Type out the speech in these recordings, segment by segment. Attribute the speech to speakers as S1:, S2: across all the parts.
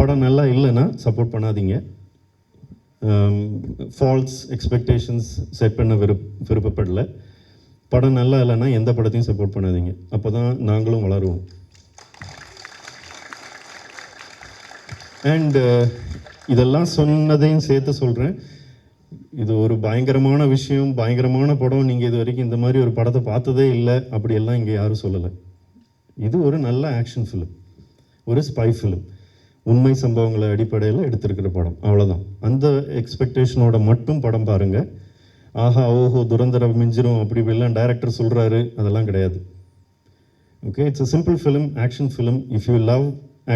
S1: படம் நல்லா இல்லைன்னா சப்போர்ட் பண்ணாதீங்க. ஃபால்ஸ் எக்ஸ்பெக்டேஷன்ஸ் செட் பண்ண விருப்பப்படல. படம் நல்லா இல்லைன்னா எந்த படத்தையும் சப்போர்ட் பண்ணாதீங்க. அப்போ தான் நாங்களும் வளருவோம். அண்ட் இதெல்லாம் சொன்னதையும் சேர்த்து சொல்கிறேன், இது ஒரு பயங்கரமான விஷயம், பயங்கரமான படம், நீங்கள் இது வரைக்கும் இந்த மாதிரி ஒரு படத்தை பார்த்ததே இல்லை அப்படியெல்லாம் இங்கே யாரும் சொல்லலை. இது ஒரு நல்ல ஆக்ஷன் ஃபிலிம், ஒரு ஸ்பை ஃபிலிம், உண்மை சம்பவங்களை அடிப்படையில் எடுத்திருக்கிற படம், அவ்வளோதான். அந்த எக்ஸ்பெக்டேஷனோட மட்டும் படம் பாருங்கள். ஆஹா ஓஹோ துரந்தரம் மிஞ்சிரும் அப்படி இப்படிலாம் டைரக்டர் சொல்கிறாரு, அதெல்லாம் கிடையாது. Okay, it's a simple film, action film. If you love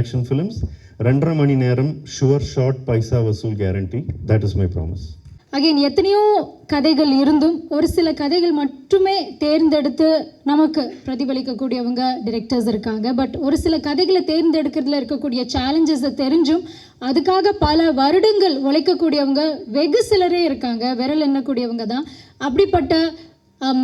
S1: action films, 2.5 மணி நேரம் ஷுவர் ஷார்ட் பைசா வசூல் guarantee. That is my promise.
S2: Again, எத்தனையோ கதைகள் இருந்தும் ஒரு சில கதைகள் மட்டுமே தேர்ந்தெடுத்து நமக்கு பிரதிபலிக்கக்கூடியவங்க டிரெக்டர்ஸ் இருக்காங்க. பட் ஒரு சில கதைகளை தேர்ந்தெடுக்கிறதுல இருக்கக்கூடிய சேலஞ்சஸை தெரிஞ்சும் அதுக்காக பல வருடங்கள் உழைக்கக்கூடியவங்க வெகு சிலரே இருக்காங்க, விரல் எண்ணக்கூடியவங்க தான். அப்படிப்பட்ட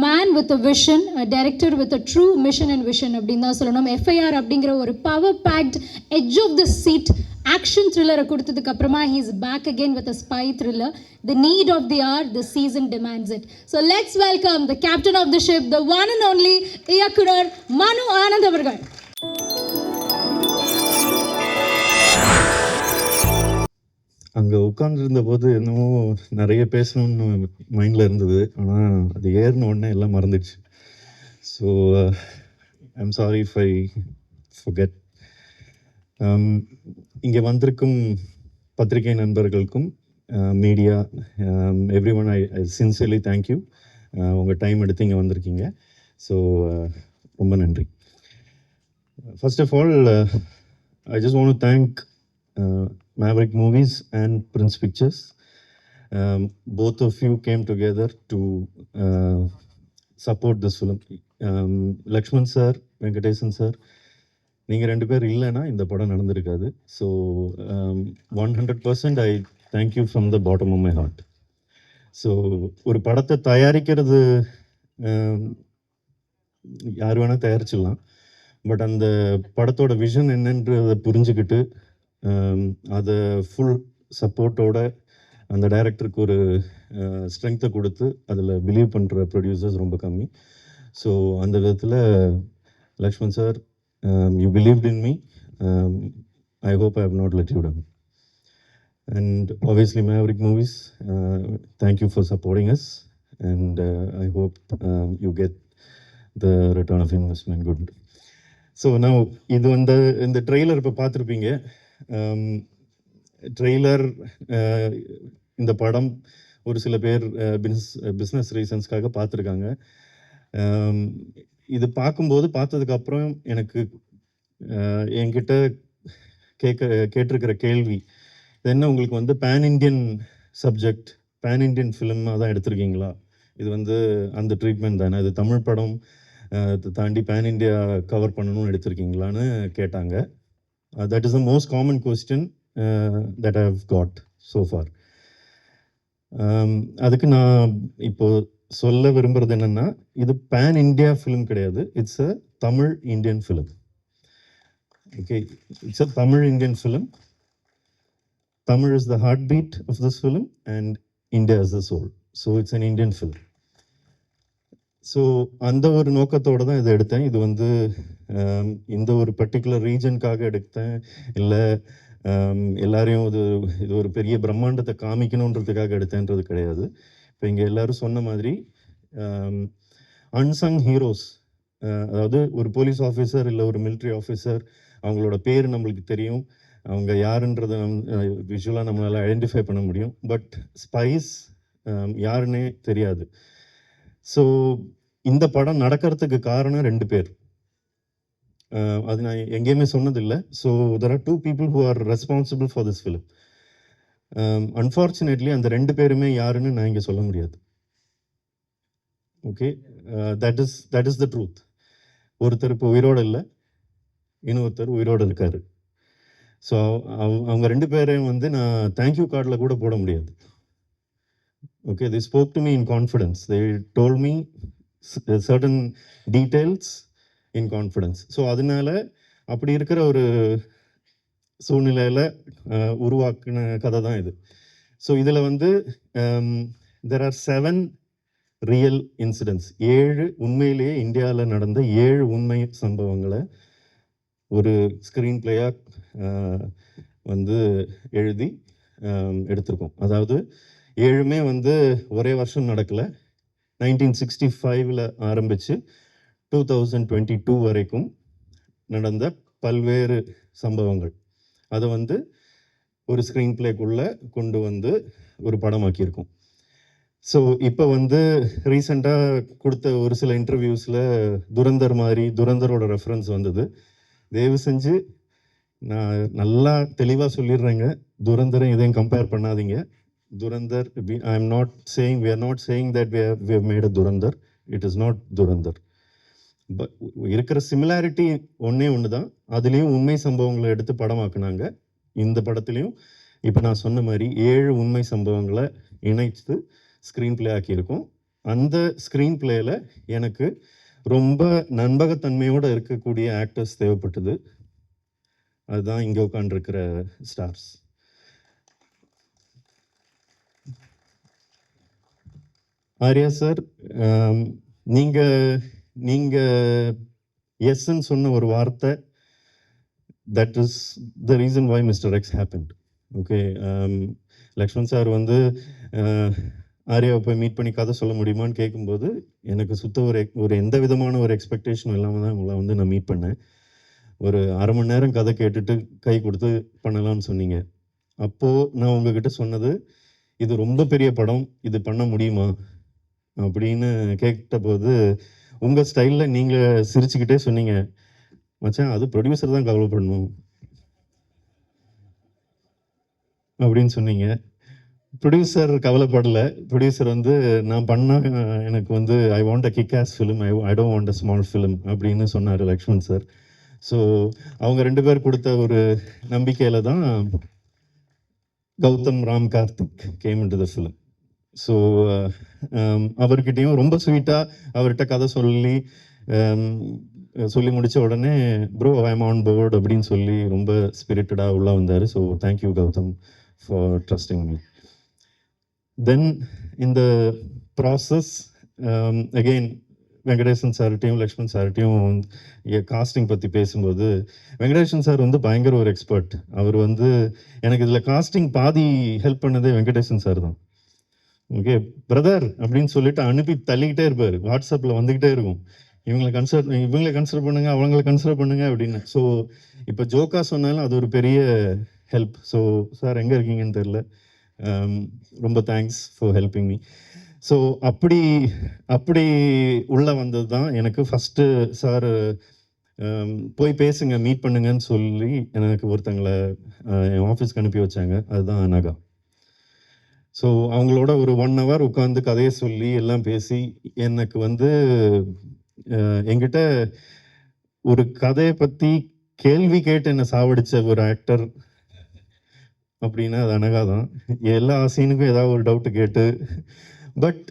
S2: man with a vision, director with a true mission and vision அப்படின்னு தான் சொல்லணும். எஃப்ஐஆர் அப்படிங்கிற ஒரு power packed edge of the seat action த்ரில்லரை கொடுத்ததுக்கு அப்புறமா he is back again with a spy thriller. The need of the hour, the season demands it. So let's welcome the captain of the ship, the one and only இயக்குனர் மனு ஆனந்த் அவர்கள்.
S1: அங்கே உட்காந்துருந்த போது என்னமோ நிறைய பேசணும்னு மைண்டில் இருந்தது, ஆனால் அது ஏறின உடனே எல்லாம் மறந்துடுச்சு. So I'm sorry if I forget. இங்கே வந்திருக்கும் பத்திரிகை நண்பர்களுக்கும் media everyone, I sincerely thank you. உங்கள் டைம் எடுத்து இங்கே வந்திருக்கீங்க. ஸோ ரொம்ப நன்றி. First of all, I just want to thank Maverick Movies and Prince Pictures. Both of you came together to support this film. Lakshman sir, Venkatesan sir, நீங்கள் 2 பேர் இல்லைன்னா இந்த படம் நடந்திருக்காது. So 100% I thank you from the bottom of my heart. So ஒரு படத்தை தயாரிக்கிறது யார் வேணால் தயாரிச்சிடலாம். பட் அந்த படத்தோட விஷன் என்னன்றதை புரிஞ்சுக்கிட்டு அதை ஃபுல் சப்போர்ட்டோட அந்த டைரக்டருக்கு ஒரு ஸ்ட்ரென்த்தை கொடுத்து அதில் பிலீவ் பண்ணுற ப்ரொடியூசர்ஸ் ரொம்ப கம்மி. ஸோ அந்த விதத்தில் Lakshman sir, you believed in me. I hope I have not let you down. And obviously Maverick Movies, thank you for supporting us, and I hope you get the return of investment good. So now இது இந்த trailer இப்போ பார்த்துருப்பீங்க. Trailer, இந்த படம் ஒரு சில பேர் business ரீசன்ஸ்க்காக பார்த்துருக்காங்க. இது பார்த்ததுக்கப்புறம் எனக்கு என்கிட்ட கேட்டிருக்கிற கேள்வி என்ன, உங்களுக்கு pan Indian subject, pan Indian ஃபிலிமாக தான் எடுத்திருக்கீங்களா, இது அந்த ட்ரீட்மெண்ட் தானே, இது தமிழ் படம் தாண்டி பேன் இண்டியா கவர் பண்ணணும்னு எடுத்திருக்கீங்களான்னு கேட்டாங்க. That is the most common question that I have got so far. அதுக்கு நான் இப்போது சொல்ல விரும்புகிறது என்னென்னா, இது பேன் இண்டியா ஃபிலிம் கிடையாது, it's a Tamil Indian film. Okay, it's a Tamil Indian film. Tamil is the heart beat of this film and India is the soul. So it's an Indian film. So அந்த ஒரு நோக்கத்தோடு தான் இதை எடுத்தேன். இது இந்த ஒரு பர்டிகுலர் ரீஜனுக்காக எடுத்தேன் இல்லை எல்லாரையும் இது ஒரு பெரிய பிரம்மாண்டத்தை காமிக்கணுன்றதுக்காக எடுத்தேன்றது கிடையாது. இப்போ இங்கே எல்லோரும் சொன்ன மாதிரி அன்சங் ஹீரோஸ், அதாவது ஒரு போலீஸ் ஆஃபீஸர் இல்லை ஒரு மிலிட்ரி ஆஃபீஸர், அவங்களோட பேர் நம்மளுக்கு தெரியும், அவங்க யாருன்றதை விஷுவலாக நம்மளால் ஐடென்டிஃபை பண்ண முடியும். பட் ஸ்பைஸ் யாருன்னே தெரியாது. ஸோ இந்த படம் நடக்கிறதுக்கு காரணம் 2 பேர். அது நான் எங்கேயுமே சொன்னதில்லை. So there are 2 people who are responsible for this film. Unfortunately அந்த 2 பேருமே யாருன்னு நான் இங்கே சொல்ல முடியாது. Okay, that is the truth. ஒருத்தர் இப்போ உயிரோடு இல்லை, இன்னொருத்தர் உயிரோடு இருக்கார். ஸோ அவங்க 2 பேரையும் நான் தேங்க்யூ கார்டில் கூட போட முடியாது. Okay, they spoke to me in confidence. They told me certain details in confidence. So அதனால அப்படி இருக்கிற ஒரு சூழ்நிலையில் உருவாக்குன கதை தான் இது. ஸோ இதில் வந்து தெர் ஆர் 7 ரியல் இன்சிடென்ட்ஸ். 7 உண்மையிலேயே இந்தியாவில் நடந்த 7 உண்மை சம்பவங்களை ஒரு ஸ்க்ரீன் பிளேயாக வந்து எழுதி எடுத்திருக்கோம். அதாவது 7மே வந்து ஒரே வருஷம் நடக்கலை. 1965 ஆரம்பித்து 2022 வரைக்கும் நடந்த பல்வேறு சம்பவங்கள். அதை வந்து ஒரு ஸ்க்ரீன் பிளேக்குள்ளே கொண்டு வந்து ஒரு படமாக்கியிருக்கோம். ஸோ இப்போ வந்து ரீசெண்டாக கொடுத்த ஒரு சில இன்டர்வியூஸில் துரந்தர் மாதிரி துரந்தரோட ரெஃபரன்ஸ் வந்தது. தயவு செஞ்சு நான் நல்லா தெளிவாக சொல்லிடுறேங்க, துரந்தரை இதையும் கம்பேர் பண்ணாதீங்க. Durandhar, I am not saying, we are not saying that we have made a Durandar. It is not Durandar. But இருக்கிற சிமிலாரிட்டி ஒன்றே ஒன்று தான். அதுலேயும் உண்மை சம்பவங்களை எடுத்து படமாக்குனாங்க. இந்த படத்துலையும் இப்போ நான் சொன்ன மாதிரி 7 உண்மை சம்பவங்களை இணைத்து ஸ்க்ரீன் பிளே ஆக்கியிருக்கோம். அந்த ஸ்க்ரீன் பிளேயில் எனக்கு ரொம்ப நண்பகத்தன்மையோடு இருக்கக்கூடிய ஆக்டர்ஸ் தேவைப்பட்டது. அதுதான் இங்கே உட்காந்துருக்கிற ஸ்டார்ஸ். ஆர்யா சார், நீங்கள் எஸ்ன்னு சொன்ன ஒரு வார்த்தை, that is the reason why mister X happened. Okay, Laxman sir வந்து ஆர்யாவை போய் மீட் பண்ணி கதை சொல்ல முடியுமான்னு கேட்கும்போது எனக்கு சுத்த ஒரு எந்த விதமான ஒரு எக்ஸ்பெக்டேஷனும் இல்லாமல் தான் உங்களை வந்து நான் மீட் பண்ணேன். ஒரு 1/2 மணி நேரம் கதை கேட்டுட்டு கை கொடுத்து பண்ணலாம்னு சொன்னீங்க. அப்போது நான் உங்ககிட்ட சொன்னது, இது ரொம்ப பெரிய படம், இது பண்ண முடியுமா அப்படின்னு கேட்டபோது உங்கள் ஸ்டைலில் நீங்கள் சிரிச்சுக்கிட்டே சொன்னீங்க, மச்சான் அது ப்ரொடியூசர் தான் கவலைப்படணும் அப்படின்னு சொன்னீங்க. ப்ரொடியூசர் கவலைப்படலை. ப்ரொடியூசர் வந்து நான் பண்ணால் எனக்கு வந்து I want a kick as film, I don't want a small film அப்படின்னு சொன்னார் லக்ஷ்மண் சார். ஸோ அவங்க 2 பேர் கொடுத்த ஒரு நம்பிக்கையில் தான் Gautham Ram Karthik came into the film. So அவர்கிட்டையும் ரொம்ப ஸ்வீட்டாக அவர்கிட்ட கதை சொல்லி முடித்த உடனே bro I am on board அப்படின்னு சொல்லி ரொம்ப ஸ்பிரிட்டடாக உள்ளே வந்தார். So thank you Gautham for trusting me. Then இந்த ப்ராசஸ் அகெயின் வெங்கடேசன் சார்கிட்டையும் லக்ஷ்மண் சார்கிட்டையும் காஸ்டிங் பற்றி பேசும்போது, வெங்கடேசன் சார் வந்து பயங்கர ஒரு எக்ஸ்பர்ட். அவர் வந்து எனக்கு இதில் காஸ்டிங் பாதி ஹெல்ப் பண்ணதே வெங்கடேசன் சார் தான். ஓகே பிரதர் அப்படின்னு சொல்லிட்டு அனுப்பி தள்ளிக்கிட்டே இருப்பார். வாட்ஸ்அப்பில் வந்துக்கிட்டே இருக்கும், இவங்களை கன்சிடர் பண்ணுங்க, அவங்கள கன்சிடர் பண்ணுங்க அப்படின்னு. ஸோ இப்போ ஜோக்கா சொன்னாலும் அது ஒரு பெரிய ஹெல்ப். ஸோ சார் எங்கே இருக்கீங்கன்னு தெரில, ரொம்ப thanks for helping me. So அப்படி உள்ளே வந்தது தான் எனக்கு ஃபஸ்ட்டு. சார் போய் பேசுங்க, மீட் பண்ணுங்கன்னு சொல்லி எனக்கு ஒருத்தங்களை என் ஆஃபீஸ்க்கு அனுப்பி வச்சாங்க. அதுதான் அனகா. ஸோ அவங்களோட ஒரு 1 hour உட்காந்து கதையை சொல்லி எல்லாம் பேசி எனக்கு வந்து என்கிட்ட ஒரு கதையை பற்றி கேள்வி கேட்டு என்னை சாவடித்த ஒரு ஆக்டர் அப்படின்னா அது அனகா தான். எல்லா சீனுக்கும் ஏதாவது ஒரு டவுட்டு கேட்டு, but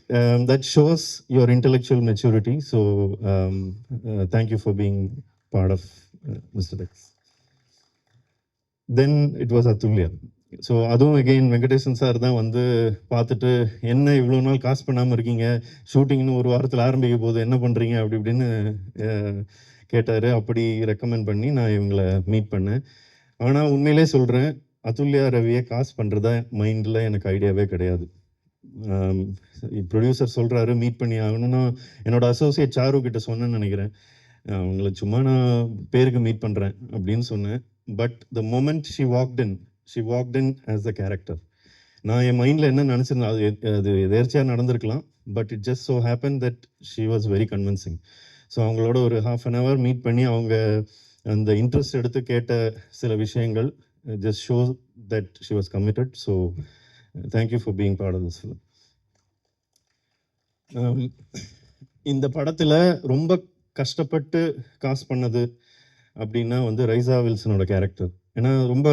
S1: that shows your intellectual maturity. So thank you for being part of mister X. Then it was Atulya. So அதுவும் அகெயின் வெங்கடேசன் சார் தான் வந்து பார்த்துட்டு, என்ன இவ்வளோ நாள் காசு பண்ணாமல் இருக்கீங்க, ஷூட்டிங்னு ஒரு வாரத்தில் ஆரம்பிக்க போது என்ன பண்ணுறீங்க அப்படி இப்படின்னு கேட்டார். அப்படி ரெக்கமெண்ட் பண்ணி நான் இவங்களை மீட் பண்ணேன். ஆனால் உண்மையிலே சொல்கிறேன், அதுல்யா ரவியை காசு பண்ணுறதா மைண்டில் எனக்கு ஐடியாவே கிடையாது. ப்ரொடியூசர் சொல்கிறாரு மீட் பண்ணி ஆகணும்னா, என்னோட அசோசியேட் சாரு கிட்ட சொன்னேன்னு நினைக்கிறேன், அவங்கள சும்மா நான் பேருக்கு மீட் பண்ணுறேன் அப்படின்னு சொன்னேன். But the moment she walked in as the character. நான் என் மைண்டில் என்ன நினச்சிருந்தேன், அது எதேர்ச்சியாக நடந்திருக்கலாம். But it just so happen that she was very convincing. So அவங்களோட ஒரு 1/2 an hour மீட் பண்ணி அவங்க அந்த இன்ட்ரெஸ்ட் எடுத்து கேட்ட சில விஷயங்கள் just shows that she was committed. So thank you for being part of this film. இந்த படத்தில் ரொம்ப கஷ்டப்பட்டு காஸ்ட் பண்ணது அப்படின்னா வந்து ரைசா வில்சனோட கேரக்டர். ஏன்னா ரொம்ப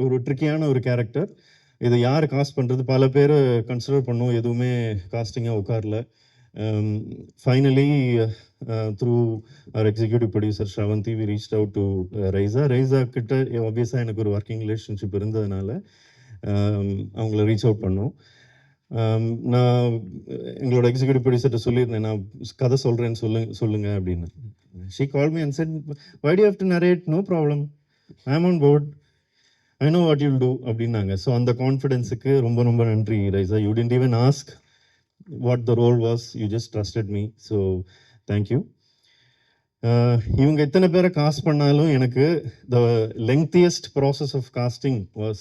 S1: ஒரு ட்ரிக்கியான ஒரு கேரக்டர். இதை யார் காஸ்ட் பண்ணுறது, பல பேர் கன்சிடர் பண்ணோம், எதுவுமே காஸ்டிங்காக உட்காரல. Finally, through our executive producer Shravanti, we reached out to Raisa கிட்ட obviously எனக்கு ஒரு ஒர்க்கிங் ரிலேஷன்ஷிப் இருந்ததுனால அவங்கள ரீச் அவுட் பண்ணோம். நான் எங்களோட எக்ஸிக்யூட்டிவ் ப்ரொடியூசர்கிட்ட சொல்லியிருந்தேன், நான் கதை சொல்கிறேன்னு சொல்லுங்க அப்படின்னு. She call me and set, why do you have to narrate? No problem, I am on board, I know what you'll do அப்படின்னாங்க. ஸோ அந்த கான்ஃபிடென்ஸுக்கு ரொம்ப ரொம்ப நன்றி Raiza. You didn't even ask what the role was, you just trusted me, so thank you. இவங்க எத்தனை பேரை cost பண்ணாலும் எனக்கு the lengthiest process of casting was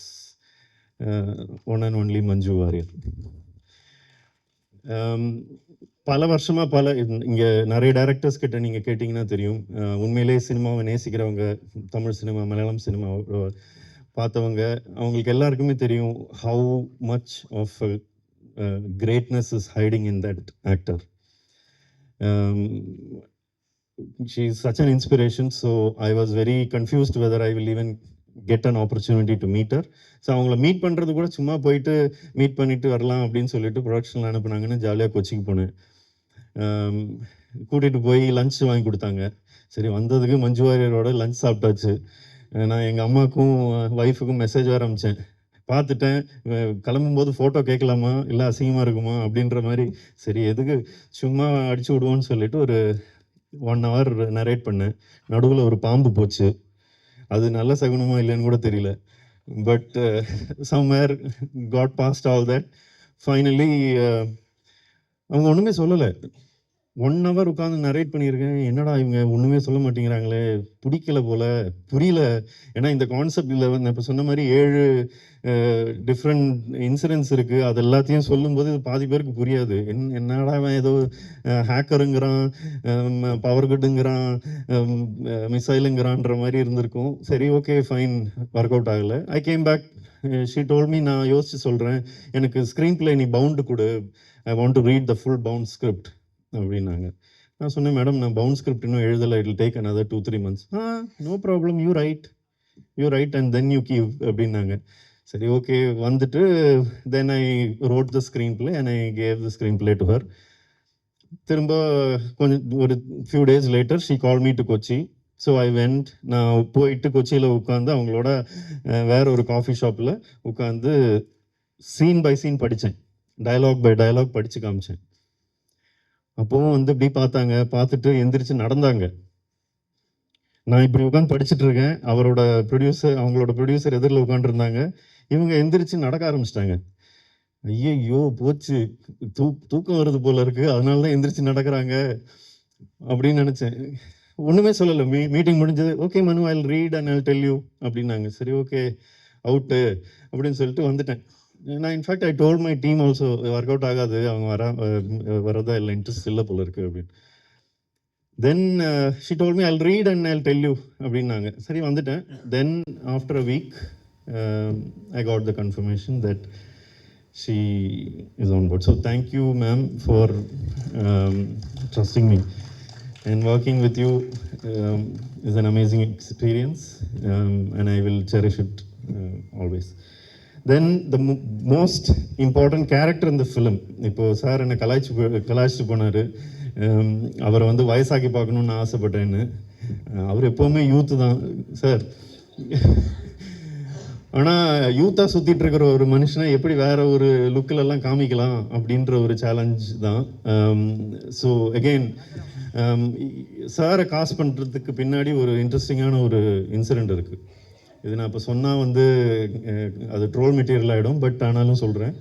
S1: one and only Manju Warrier. பல வருஷமாக இங்கே நிறைய டைரக்டர்ஸ் கிட்ட நீங்கள் கேட்டிங்கன்னா தெரியும், உண்மையிலே சினிமாவை நேசிக்கிறவங்க, தமிழ் சினிமா மலையாளம் சினிமா பார்த்தவங்க, அவங்களுக்கு எல்லாருக்குமே தெரியும் how much of greatness is hiding in that actor. She is such an inspiration, so I was very confused whether I will even get an opportunity to meet her. So அவங்கள meet பண்ணுறது கூட சும்மா போயிட்டு meet பண்ணிட்டு வரலாம் அப்படின்னு சொல்லிட்டு ப்ரொடக்ஷனில் அனுப்புனாங்கன்னு ஜாலியாக கொச்சிக்கு போனேன். கூட்டிகிட்டு போய் லஞ்ச் வாங்கி கொடுத்தாங்க. சரி, வந்ததுக்கு மஞ்சு வாரியரோட லஞ்ச் சாப்பிட்டாச்சு. நான் எங்கள் அம்மாவுக்கும் ஒய்ஃபுக்கும் மெசேஜ் வர ஆரம்பித்தேன், பார்த்துட்டேன், கிளம்பும்போது ஃபோட்டோ கேட்கலாமா இல்லை அசிங்கமாக இருக்குமா அப்படின்ற மாதிரி. சரி, எதுக்கு சும்மா அடிச்சு விடுவோன்னு சொல்லிட்டு ஒரு 1 hour நரேட் பண்ணேன். நடுவில் ஒரு பாம்பு போச்சு. அது நல்ல சகுனமாக இல்லைன்னு கூட தெரியல. But somewhere got past all that. Finally அவங்க ஒன்றுமே சொல்லலை. 1 hour உட்காந்து நரேட் பண்ணியிருக்கேன். என்னடா இவங்க ஒன்றுமே சொல்ல மாட்டேங்கிறாங்களே, பிடிக்கல போல், புரியல. ஏன்னா இந்த கான்செப்டில் நான் இப்போ சொன்ன மாதிரி 7 டிஃப்ரெண்ட் இன்சிடென்ட்ஸ் இருக்குது. அது எல்லாத்தையும் சொல்லும்போது பாதி பேருக்கு புரியாது. என்னடா அவன் ஏதோ ஹேக்கருங்கிறான், பவர் குட்டுங்கிறான், மிசைலுங்கிறான்ற மாதிரி இருந்திருக்கும். சரி, ஓகே ஃபைன், ஒர்க் அவுட் ஆகலை. I came back, she told me, நான் யோசித்து சொல்கிறேன், எனக்கு ஸ்க்ரீன் பிளே நீ பவுண்டு கொடு, I want to read the full bound script அப்படின்னாங்க. நான் சொன்னேன், மேடம் நான் பவுண்ட் ஸ்கிரிப்ட் இன்னும் எழுதலை, it will take another 2-3 months. No problem, you write and then you give அப்படின்னாங்க. சரி, ஓகே. வந்துட்டு then I wrote the screenplay and I gave the screenplay to her. திரும்ப கொஞ்சம் ஒரு few days later she call me to Kochi. So I went. நான் போயிட்டு கொச்சியில் உட்காந்து அவங்களோட வேற ஒரு காஃபி ஷாப்பில் உட்காந்து சீன் பை சீன் படித்தேன், டயலாக் பை டயலாக் படித்து காமிச்சேன். அப்போவும் இப்படி பார்த்தாங்க, பார்த்துட்டு எந்திரிச்சு நடந்தாங்க. நான் இப்படி உட்காந்து படிச்சுட்டு இருக்கேன், அவங்களோட ப்ரொடியூசர் எதிரில் உட்காந்துருந்தாங்க. இவங்க எந்திரிச்சு நடக்க ஆரம்பிச்சிட்டாங்க. ஐயோ போச்சு, தூக்கம் வருது போல இருக்கு, அதனால தான் எந்திரிச்சு நடக்கிறாங்க அப்படின்னு நினச்சேன். ஒன்றுமே சொல்லலை. மீட்டிங் முடிஞ்சது. ஓகே மனு, I will read and I will tell you அப்படின்னாங்க. சரி, ஓகே, அவுட்டு அப்படின்னு சொல்லிட்டு வந்துட்டேன். நான் in fact I told my team also, work out ஆகாது, அவங்க வரதா இல்லை, இன்ட்ரெஸ்ட் இல்லை போல இருக்கு அப்படின்னு. Then she told me I will read and I will tell you அப்படின்னாங்க. சரி, வந்துட்டேன். Then after a week I got the confirmation that she is on board. So thank you, ma'am, for trusting me. And working with you is an amazing experience, and I will cherish it always. Then the most important character in the film, இப்போ sir என்னை கலாய்ச்சிட்டு போனார், அவரை வயசாக்கி பார்க்கணுன்னு ஆசைப்பட்டேன்னு. அவர் எப்போவுமே youth தான் sir. ஆனால் யூத்தாக சுற்றிட்டு இருக்கிற ஒரு மனுஷனை எப்படி வேற ஒரு லுக்கிலெல்லாம் காமிக்கலாம் அப்படின்ற ஒரு சேலஞ்ச் தான். ஸோ அகெயின் சாரை காஸ்ட் பண்ணுறதுக்கு பின்னாடி ஒரு இன்ட்ரெஸ்டிங்கான ஒரு இன்சிடெண்ட் இருக்குது. இது நான் இப்போ சொன்னால் அது ட்ரோல் மெட்டீரியல் ஆகிடும், பட் ஆனாலும் சொல்கிறேன்.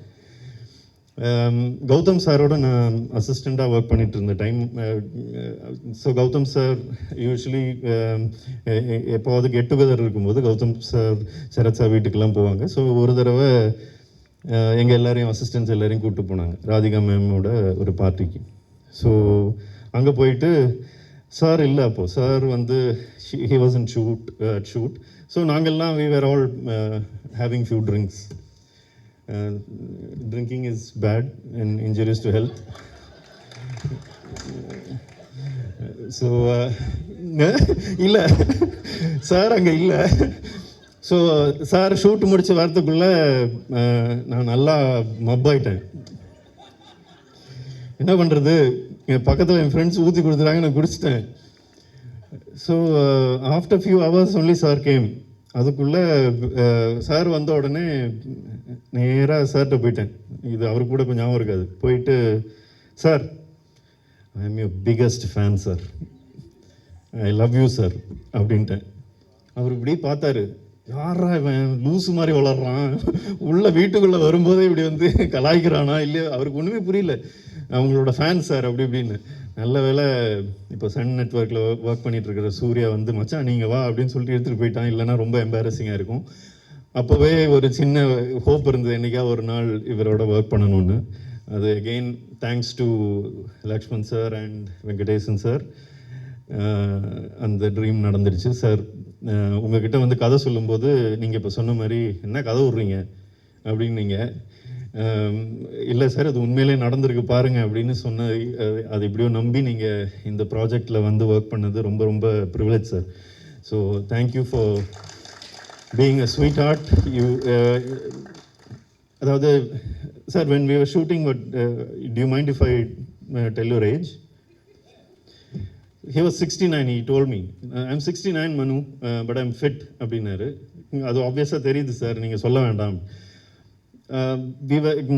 S1: கௌதம் சாரோட நான் அசிஸ்டண்ட்டாக ஒர்க் பண்ணிட்டு இருந்த time. So Gautham sir usually எப்போது கெட் டுகெதர் இருக்கும்போது கௌதம் சார் சரத் சார் வீட்டுக்கெல்லாம் போவாங்க. ஸோ ஒரு தடவை எங்கள் எல்லாரையும் அசிஸ்டன்ஸ் எல்லாரையும் கூப்பிட்டு போனாங்க ராதிகா மேமோட ஒரு பார்ட்டிக்கு. ஸோ அங்கே போயிட்டு சார் இல்லை, அப்போது sir he was in shoot. So நாங்கள்லாம் we were all having few drinks. Drinking is bad and injurious to health. So இல்லை சார் அங்கே இல்லை. ஸோ சார் ஷூட் முடிச்சு வரத்துக்குள்ளே நான் நல்லா மப்பாயிட்டேன். என்ன பண்ணுறது, என் பக்கத்தில் என் ஃப்ரெண்ட்ஸ் ஊற்றி கொடுத்துறாங்க, நான் குடிச்சிட்டேன். So after few hours only sir came. அதுக்குள்ளே சார் வந்த உடனே நேராக சார்கிட்ட போயிட்டேன். இது அவருக்கு கூட கொஞ்சம் ஞாபகம் இருக்காது. போயிட்டு, sir, I am your biggest fan sir, I love you sir அப்படின்ட்டேன். அவர் இப்படி பார்த்தாரு, யாரா இவன் லூஸு மாதிரி வளர்றான், உள்ள வீட்டுக்குள்ளே வரும்போதே இப்படி வந்து கலாய்க்கிறானா இல்லையா, அவருக்கு ஒன்றுமே புரியல. அவங்களோட ஃபேன் சார் அப்படி இப்படின்னு. நல்ல வேலை இப்போ சன் நெட்ஒர்க்கில் ஒர்க் பண்ணிட்டு இருக்கிற சூர்யா வந்து, மச்சான் நீங்கள் வா அப்படின்னு சொல்லிட்டு எடுத்துகிட்டு போயிட்டான். இல்லைன்னா ரொம்ப எம்பாரசிங்காக இருக்கும். அப்போவே ஒரு சின்ன ஹோப் இருந்தது, என்றைக்கா ஒரு நாள் இவரோட ஒர்க் பண்ணணும்னு. அது again thanks to Lakshman sir and Venkatesan sir, அந்த ட்ரீம் நடந்துருச்சு. சார், உங்ககிட்ட வந்து கதை சொல்லும்போது நீங்கள் இப்போ சொன்ன மாதிரி என்ன கதை விட்றீங்க அப்படின்னு நீங்கள், இல்லை சார் அது உண்மையிலே நடந்திருக்கு பாருங்க அப்படின்னு சொன்ன, அது எப்படியோ நம்பி நீங்கள் இந்த ப்ராஜெக்டில் வந்து ஒர்க் பண்ணது ரொம்ப ரொம்ப privilege sir. So thank you for being a sweet heart. அதாவது sir, when we were shooting, do you mind if I tell your age? He was 69, he told me. I'm 69 Manu, but I'm fit அப்படின்னாரு. அது ஆப்வியஸாக தெரியுது sir, நீங்கள் சொல்ல வேண்டாம்.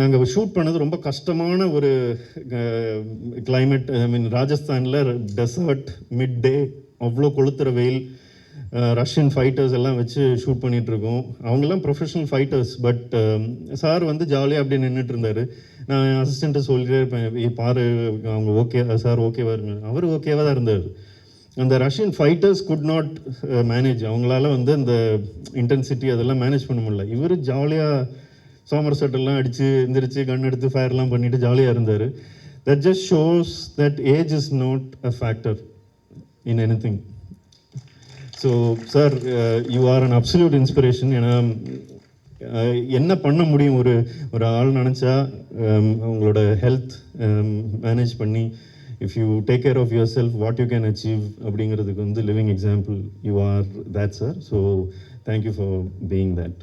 S1: நாங்கள் shoot பண்ணது ரொம்ப கஷ்டமான ஒரு கிளைமேட். ஐ மீன் ராஜஸ்தானில் டெசர்ட், மிட் டே, அவ்வளோ கொளுத்துற வெயில், ரஷ்யன் ஃபைட்டர்ஸ் எல்லாம் வச்சு ஷூட் பண்ணிகிட்ருக்கோம். அவங்கெல்லாம் ப்ரொஃபஷனல் ஃபைட்டர்ஸ். பட் சார் வந்து ஜாலியாக அப்படி நின்றுட்டு இருந்தார். நான் என் அசிஸ்டண்ட்டை சொல்லிட்டே இருப்பேன், பாரு அவங்க ஓகே சார், ஓகேவா இருங்க. அவர் ஓகேவாக தான் இருந்தார். அந்த Russian fighters could not manage, அவங்களால வந்து அந்த இன்டென்சிட்டி அதெல்லாம் மேனேஜ் பண்ண முடியல. இவர் ஜாலியாக சோமர் செட்டெல்லாம் அடித்து எந்திரிச்சு கன் எடுத்து ஃபயர்லாம் பண்ணிவிட்டு ஜாலியாக இருந்தார். That just shows that age is not a factor in anything. So sir, you are an absolute inspiration. ஏன்னா என்ன பண்ண முடியும் ஒரு ஆள் நினச்சா, உங்களோட ஹெல்த் மேனேஜ் பண்ணி, if you take care of yourself, what you can achieve அப்படிங்கிறதுக்கு வந்து living example you are that sir. So thank you for being that.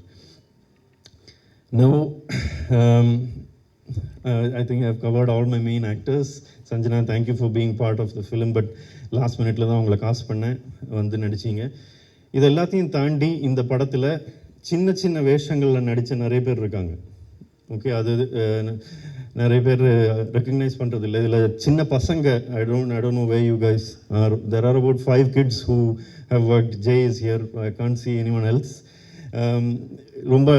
S1: Now, I think I've covered all my main actors. Sanjana, thank you for being part of the film, but last minute-ல தான் உங்களை காசு பண்ணேன், வந்து நடிச்சிங்க. இது எல்லாத்தையும் தாண்டி இந்த படத்தில் சின்ன சின்ன வேஷங்களில் நடித்த நிறைய பேர் இருக்காங்க. ஓகே, அது நிறைய பேர் ரெக்கக்னைஸ் பண்ணுறது இல்லை. இதில் சின்ன பசங்க, I don't know where you guys are. There are about 5 kids who have worked. Jay is here. I can't see anyone else. ரொம்ப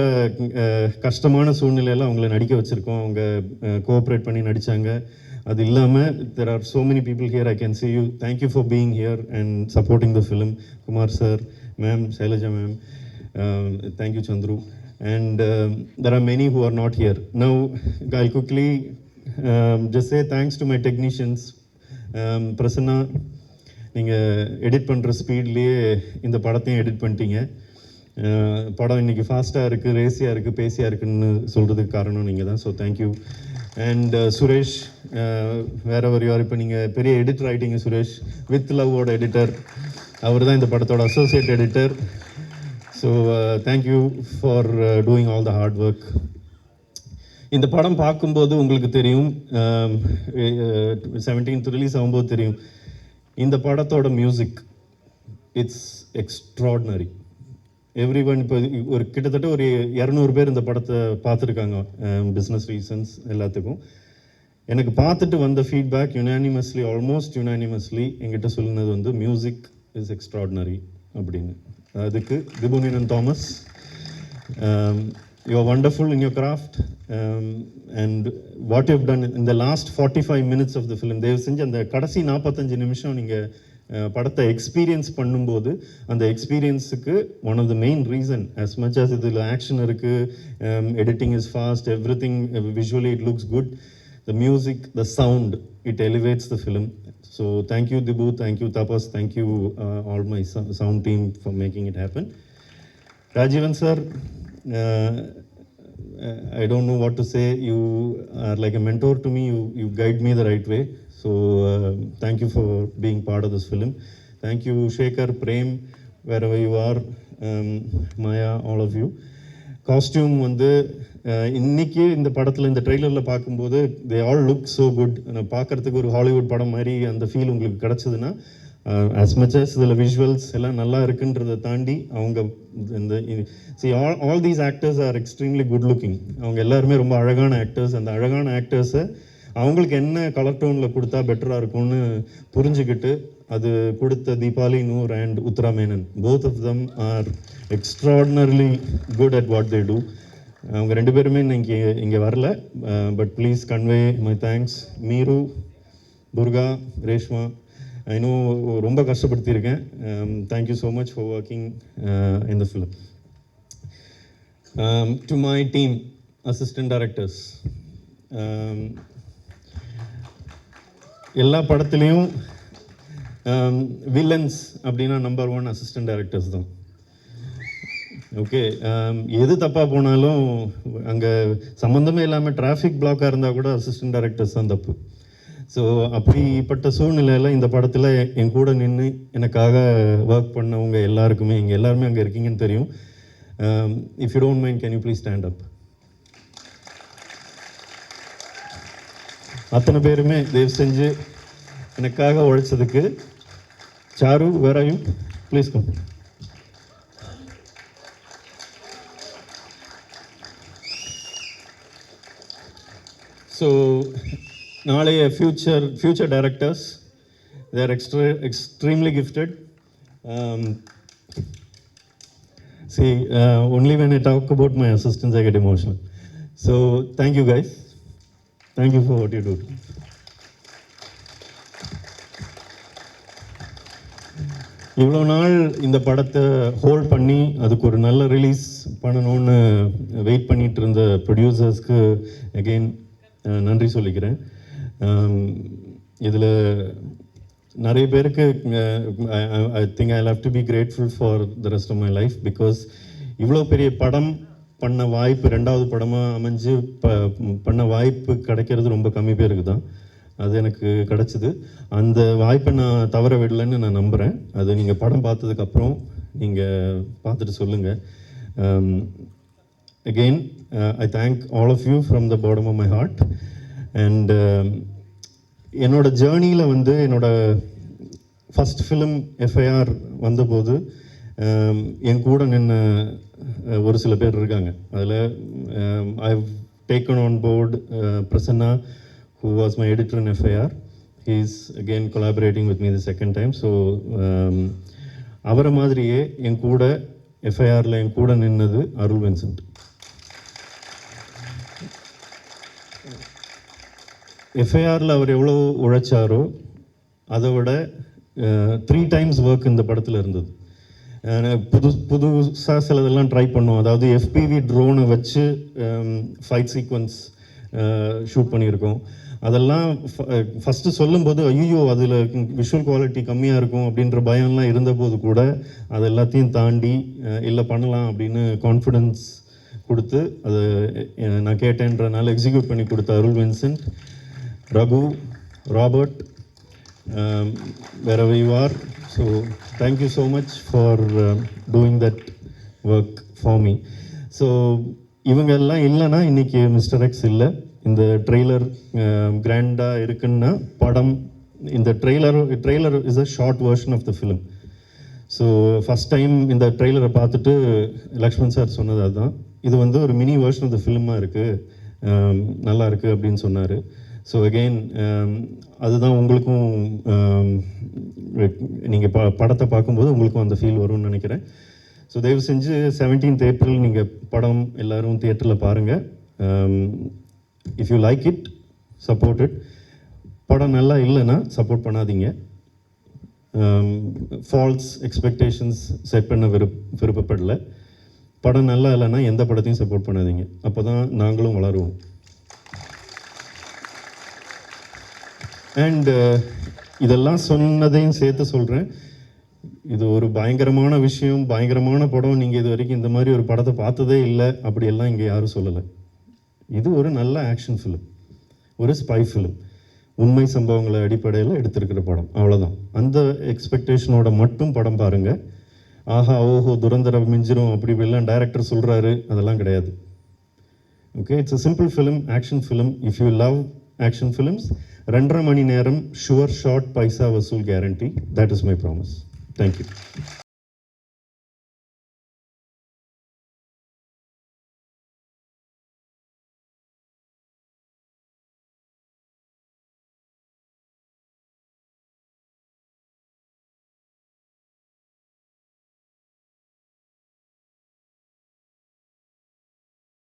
S1: கஷ்டமான சூழ்நிலையில் அவங்கள நடிக்க வச்சுருக்கோம். அவங்க கோஆப்ரேட் பண்ணி நடித்தாங்க. அது இல்லாமல் there are so many people here, I can see you. Thank you for being here and supporting the film. Kumar sir, ma'am, Shailaja ma'am, thank you Chandru. And there are many who are not here. Now I'll quickly just say thanks to my technicians. Prasanna, நீங்கள் edit பண்ணுற ஸ்பீட்லேயே இந்த படத்தையும் edit பண்ணிட்டீங்க. படம் இன்றைக்கி ஃபாஸ்ட்டாக இருக்குது, ரேசியாக இருக்குது, பேசியாக இருக்குதுன்னு சொல்கிறதுக்கு காரணம் நீங்கள் தான். So thank you. அண்ட் சுரேஷ், வேற ஒரு யார், இப்போ நீங்கள் பெரிய எடிட்டர் ஆகிட்டீங்க சுரேஷ், வித் லவ்வோட எடிட்டர். அவர் தான் இந்த படத்தோட associate editor. So thank you for doing all the hard work. இந்த படம் பார்க்கும்போது உங்களுக்கு தெரியும், 17th ரிலீஸ் ஆகும்போது தெரியும், இந்த படத்தோட music it's extraordinary. Every one, இப்போ ஒரு கிட்டத்தட்ட ஒரு 200 பேர் இந்த படத்தை பார்த்துருக்காங்க, பிஸ்னஸ் ரீசன்ஸ் எல்லாத்துக்கும். எனக்கு பார்த்துட்டு வந்த ஃபீட்பேக் யுனானிமஸ்லி, ஆல்மோஸ்ட் யுனானிமஸ்லி என்கிட்ட சொல்லினது வந்து மியூசிக் இஸ் எக்ஸ்ட்ராடினரி அப்படின்னு. அதுக்கு Dhibu Ninan and Thomas, you are wonderful in your craft and what you have done in the last 45 minutes of the film. தயவு செஞ்சு அந்த கடைசி 45 நிமிஷம் நீங்கள் படத்தை எக்ஸ்பீரியன்ஸ் பண்ணும்போது, அந்த எக்ஸ்பீரியன்ஸுக்கு one of the main reason, as much as இதில் ஆக்ஷன் இருக்குது, editing is fast, everything visually it looks good, the music, the sound, it elevates the film. So thank you Dhibu, thank you Tapas, thank you all my sound team for making it happen. Rajeevan sir, I don't know what to say. You are like a mentor to me. You guide me the right way. So thank you for being part of this film. Thank you Shekhar, Prem, wherever you are, Maya, all of you. Costume வந்து இன்னைக்கு இந்த படத்தில் இந்த ட்ரெய்லரில் பார்க்கும்போது they all look so good. பார்க்குறதுக்கு ஒரு Hollywood படம் மாதிரி அந்த ஃபீல் உங்களுக்கு கிடச்சிதுன்னா ஆஸ் மச் அஸ் இதில் விஷுவல்ஸ் எல்லாம் நல்லா இருக்குன்றதை தாண்டி அவங்க இந்த all these actors are extremely good looking. அவங்க எல்லாருமே ரொம்ப அழகான ஆக்டர்ஸ். அந்த அழகான ஆக்டர்ஸை அவங்களுக்கு என்ன கலர் டோனில் கொடுத்தா பெட்டராக இருக்கும்னு புரிஞ்சுக்கிட்டு அது கொடுத்த Deepavali Noor and Uthra Menon, both of them are extraordinarily good at what they do. அவங்க ரெண்டு பேருமே இன்னைக்கு இங்கே வரல, but please convey my thanks. Meeru, Durga, Reshma, இன்னும் ரொம்ப கஷ்டப்படுத்தியிருக்கேன். Thank you so much for working in the film. To my team assistant directors, எல்லா படத்துலேயும் வில்லன்ஸ் அப்படின்னா நம்பர் 1 அசிஸ்டன்ட் டைரக்டர்ஸ் தான். ஓகே, எது தப்பாக போனாலும் அங்கே சம்மந்தமே இல்லாமல் டிராஃபிக் பிளாக்காக இருந்தால் கூட அசிஸ்டன்ட் டைரக்டர்ஸ் தான் தப்பு. ஸோ அப்படிப்பட்ட சூழ்நிலையில் இந்த படத்தில் என் கூட நின்று எனக்காக ஒர்க் பண்ணவங்க எல்லாருக்குமே, இங்கே எல்லாருமே அங்கே இருக்கீங்கன்னு தெரியும். If you don't mind can you please stand up. அத்தனை பேருமே தயவு செஞ்சு எனக்காக உழைச்சதுக்கு. Charu, where are you? Please come. So நாளைய future directors, they are extremely gifted. See, only when I talk about my assistants I get emotional. So thank you guys. Thank you for what you do. இவ்வளோ நாள் இந்த படத்தை hold பண்ணி அதுக்கு ஒரு நல்ல release பண்ணணும்னு வெயிட் பண்ணிகிட்டு இருந்த ப்ரொடியூசர்ஸ்க்கு அகெயின் நன்றி சொல்லிக்கிறேன். இதில் நிறைய பேருக்கு I think I have to be grateful for the rest of my life. Because இவ்வளோ பெரிய படம் பண்ண வாய்ப்பு, 2வது படமாக அமைஞ்சு பண்ண வாய்ப்பு கிடைக்கிறது ரொம்ப கம்மி பேருக்கு தான். அது எனக்கு கிடச்சிது. அந்த வாய்ப்பை நான் தவற விடலைன்னு நான் நம்புகிறேன். அது நீங்கள் படம் பார்த்ததுக்கப்புறம் நீங்கள் பார்த்துட்டு சொல்லுங்கள். Again, I thank all of you from the bottom of my heart. And என்னோட ஜேர்னியில் வந்து என்னோட ஃபஸ்ட் ஃபிலிம் FIR வந்தபோது என் கூட நின்று ஒரு சில பேர் இருக்காங்க. அதில் I've taken on board Prasanna, who was my editor in FIR. He is again collaborating with me the second time. So அவரை மாதிரியே என் கூட FIRல என் கூட நின்னது அருள் வின்சென்ட். FIRல அவர் எவ்வளோ உழைச்சாரோ அதை விட 3 times ஒர்க் இந்த படத்தில் இருந்தது. புதுசாக சிலதெல்லாம் ட்ரை பண்ணோம். அதாவது FPV ட்ரோனை வச்சு ஃபைட் சீக்வன்ஸ் ஷூட் பண்ணியிருக்கோம். அதெல்லாம் ஃபஸ்ட்டு சொல்லும்போது ஐயோ அதில் விஷுவல் குவாலிட்டி கம்மியாக இருக்கும் அப்படின்ற பயம்லாம் இருந்தபோது கூட அது எல்லாத்தையும் தாண்டி இல்லை பண்ணலாம் அப்படின்னு கான்ஃபிடென்ஸ் கொடுத்து அது நான் கேட்டேன்றனால எக்ஸிக்யூட் பண்ணி கொடுத்த Arul Vincent, Raghu, Robert, wherever you are. So thank you so much for doing that work for me. So இவங்க எல்லாம் இல்லைன்னா இன்றைக்கி மிஸ்டர் எக்ஸ் இல்லை. இந்த ட்ரெய்லர் கிராண்டாக இருக்குன்னா படம், இந்த trailer is a short version of the film. So first time இந்த ட்ரெய்லரை பார்த்துட்டு லக்ஷ்மண் சார் சொன்னது அதுதான், இது வந்து ஒரு மினி வெர்ஷன் ஆஃப் த ஃபிலிமாக இருக்குது, நல்லா இருக்குது அப்படின்னு சொன்னார். ஸோ அகெயின் அதுதான் உங்களுக்கும் நீங்கள் படத்தை பார்க்கும்போது உங்களுக்கும் அந்த ஃபீல் வரும்னு நினைக்கிறேன். ஸோ தயவு செஞ்சு 17th April நீங்கள் படம் எல்லோரும் தியேட்டரில் பாருங்கள். If you like it, support it. படம் நல்லா இல்லைன்னா சப்போர்ட் பண்ணாதீங்க. ஃபால்ஸ் எக்ஸ்பெக்டேஷன்ஸ் செட் பண்ண விருப்பப்படலை. படம் நல்லா இல்லைன்னா எந்த படத்தையும் சப்போர்ட் பண்ணாதீங்க. அப்போ தான் நாங்களும் வளருவோம். அண்ட் இதெல்லாம் சொன்னதையும் சேர்த்து சொல்கிறேன், இது ஒரு பயங்கரமான விஷயம், பயங்கரமான படம். நீங்கள் இது வரைக்கும் இந்த மாதிரி ஒரு படத்தை பார்த்ததே இல்லை அப்படியெல்லாம் இங்கே யாரும் சொல்லலை. இது ஒரு நல்ல ஆக்ஷன் ஃபிலிம், ஒரு ஸ்பை ஃபிலிம், உண்மை சம்பவங்களை அடிப்படையில் எடுத்திருக்கிற படம், அவ்வளோதான். அந்த எக்ஸ்பெக்டேஷனோட மட்டும் படம் பாருங்கள். ஆஹா ஓஹோ துரந்தரம் மிஞ்சிரும் அப்படி இப்படிலாம் டைரக்டர் சொல்கிறாரு, அதெல்லாம் கிடையாது. Okay, it's a simple film, action film. If you love action films, 2.5 மணி நேரம் ஷுவர் ஷார்ட் பைசா வசூல் guarantee. That is my promise. Thank you.